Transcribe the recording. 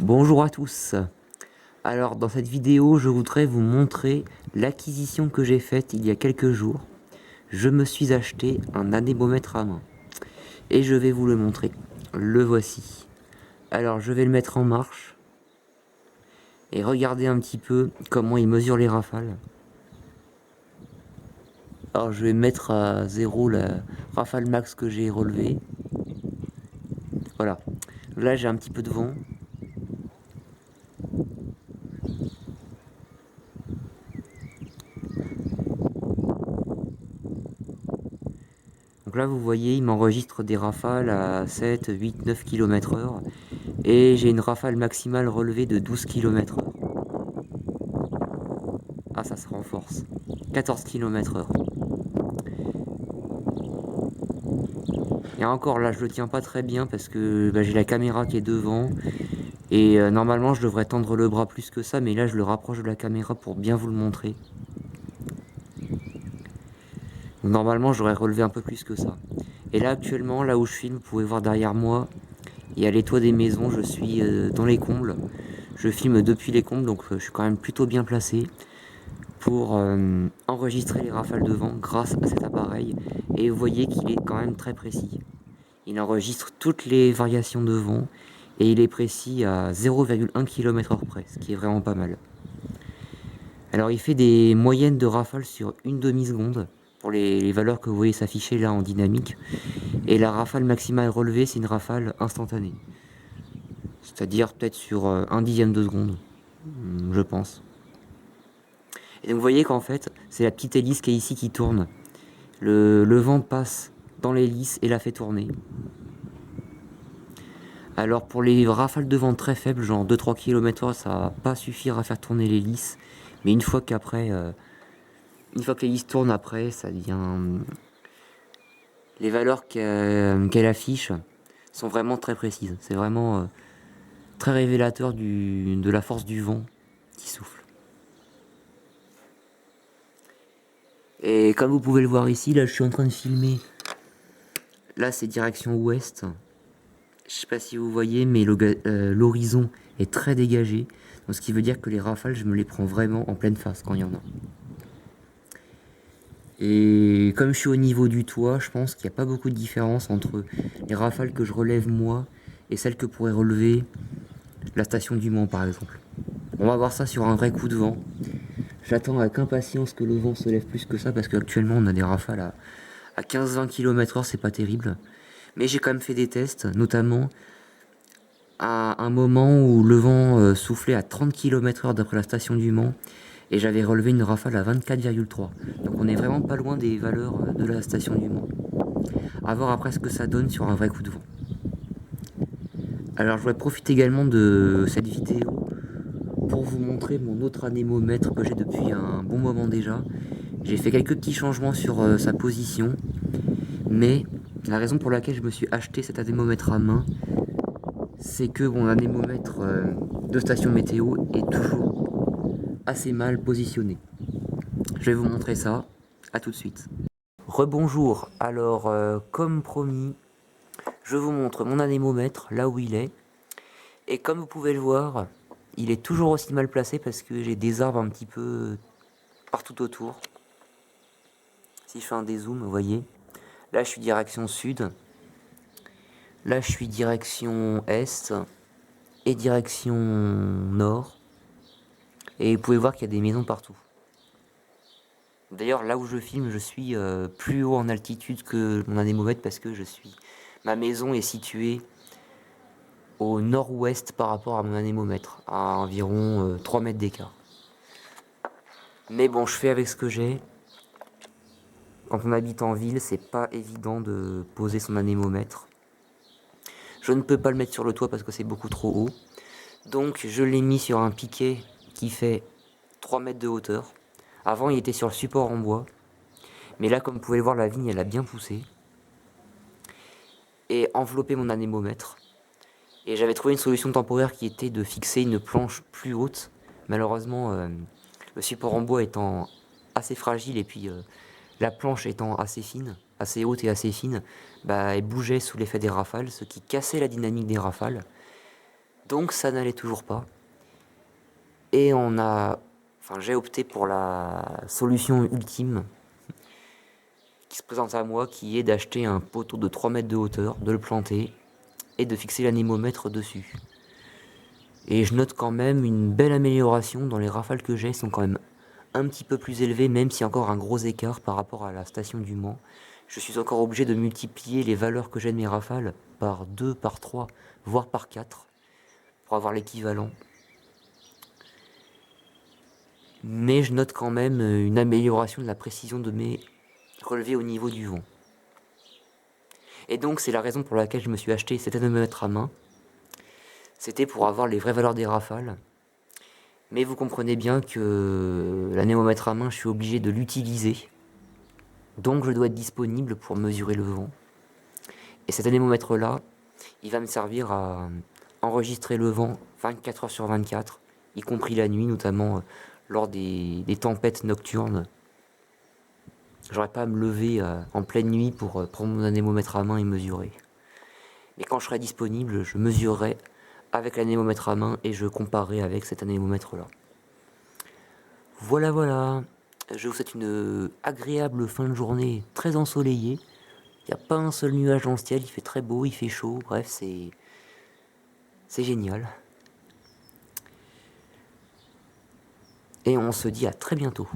Bonjour à tous. Alors dans cette vidéo, je voudrais vous montrer l'acquisition que j'ai faite il y a quelques jours. Je me suis acheté un anémomètre à main et je vais vous le montrer. Le voici. Alors je vais le mettre en marche et regardez un petit peu comment il mesure les rafales. Alors je vais mettre à 0 la rafale max que j'ai relevée. Voilà. Là j'ai un petit peu de vent. Donc là vous voyez, il m'enregistre des rafales à 7, 8, 9 km/h. Et j'ai une rafale maximale relevée de 12 km/h. Ah, ça se renforce. 14 km/h. Et encore là, je le tiens pas très bien parce que j'ai la caméra qui est devant. Et normalement, je devrais tendre le bras plus que ça, mais là, je le rapproche de la caméra pour bien vous le montrer. Donc, normalement, j'aurais relevé un peu plus que ça. Et là, actuellement, là où je filme, vous pouvez voir derrière moi, il y a les toits des maisons. Je suis dans les combles. Je filme depuis les combles, donc je suis quand même plutôt bien placé pour enregistrer les rafales de vent grâce à cet appareil. Et vous voyez qu'il est quand même très précis. Il enregistre toutes les variations de vent et il est précis à 0,1 km/h près, ce qui est vraiment pas mal. Alors il fait des moyennes de rafales sur une demi-seconde pour les valeurs que vous voyez s'afficher là en dynamique. Et la rafale maximale relevée, c'est une rafale instantanée. C'est-à-dire peut-être sur un dixième de seconde, je pense. Et donc vous voyez qu'en fait, c'est la petite hélice qui est ici qui tourne. Le vent passe dans l'hélice et la fait tourner. Alors pour les rafales de vent très faibles, genre 2-3 km/h, ça va pas suffire à faire tourner l'hélice. Mais une fois une fois que l'hélice tourne après, ça devient... Les valeurs qu'elle affiche sont vraiment très précises. C'est vraiment très révélateur de la force du vent qui souffle. Et comme vous pouvez le voir ici, là je suis en train de filmer. Là c'est direction ouest. Je sais pas si vous voyez, mais l'horizon est très dégagé. Donc, ce qui veut dire que les rafales, je me les prends vraiment en pleine face quand il y en a. Et comme je suis au niveau du toit, je pense qu'il n'y a pas beaucoup de différence entre les rafales que je relève moi et celles que pourrait relever la station du Mans par exemple. On va voir ça sur un vrai coup de vent. J'attends avec impatience que le vent se lève plus que ça parce qu'actuellement on a des rafales à 15-20 km/h, c'est pas terrible. Mais j'ai quand même fait des tests, notamment à un moment où le vent soufflait à 30 km/h d'après la station du Mans et j'avais relevé une rafale à 24,3. Donc on est vraiment pas loin des valeurs de la station du Mans. A voir après ce que ça donne sur un vrai coup de vent. Alors je voudrais profiter également de cette vidéo pour vous montrer mon autre anémomètre que j'ai depuis un bon moment déjà. J'ai fait quelques petits changements sur sa position, mais la raison pour laquelle je me suis acheté cet anémomètre à main, c'est que mon anémomètre de station météo est toujours assez mal positionné. Je vais vous montrer ça, à tout de suite. Rebonjour, alors comme promis, je vous montre mon anémomètre, là où il est. Et comme vous pouvez le voir, il est toujours aussi mal placé parce que j'ai des arbres un petit peu partout autour. Si je fais un dézoom, vous voyez, là je suis direction sud, là je suis direction est et direction nord. Et vous pouvez voir qu'il y a des maisons partout. D'ailleurs, là où je filme, je suis plus haut en altitude que mon anémomètre parce que ma maison est située au nord-ouest par rapport à mon anémomètre, à environ 3 mètres d'écart. Mais bon, je fais avec ce que j'ai. Quand on habite en ville, c'est pas évident de poser son anémomètre. Je ne peux pas le mettre sur le toit parce que c'est beaucoup trop haut. Donc je l'ai mis sur un piquet qui fait 3 mètres de hauteur. Avant, il était sur le support en bois. Mais là, comme vous pouvez le voir, la vigne, elle a bien poussé. Et enveloppé mon anémomètre. Et j'avais trouvé une solution temporaire qui était de fixer une planche plus haute. Malheureusement, le support en bois étant assez fragile et puis la planche étant assez fine, assez haute et assez fine, elle bougeait sous l'effet des rafales, ce qui cassait la dynamique des rafales. Donc ça n'allait toujours pas. Et j'ai opté pour la solution ultime qui se présente à moi, qui est d'acheter un poteau de 3 mètres de hauteur, de le planter et de fixer l'anémomètre dessus. Et je note quand même une belle amélioration dans les rafales que j'ai, ils sont quand même un petit peu plus élevés, même s'il y a encore un gros écart par rapport à la station du Mans. Je suis encore obligé de multiplier les valeurs que j'ai de mes rafales par 2, par 3, voire par 4, pour avoir l'équivalent. Mais je note quand même une amélioration de la précision de mes relevés au niveau du vent. Et donc c'est la raison pour laquelle je me suis acheté cet anémomètre à main. C'était pour avoir les vraies valeurs des rafales. Mais vous comprenez bien que l'anémomètre à main, je suis obligé de l'utiliser. Donc je dois être disponible pour mesurer le vent. Et cet anémomètre-là, il va me servir à enregistrer le vent 24 heures sur 24, y compris la nuit, notamment lors des tempêtes nocturnes. J'aurais pas à me lever en pleine nuit pour prendre mon anémomètre à main et mesurer. Mais quand je serai disponible, je mesurerai avec l'anémomètre à main et je comparerai avec cet anémomètre-là. Voilà, voilà. Je vous souhaite une agréable fin de journée très ensoleillée. Il n'y a pas un seul nuage dans le ciel, il fait très beau, il fait chaud, bref, c'est génial. Et on se dit à très bientôt.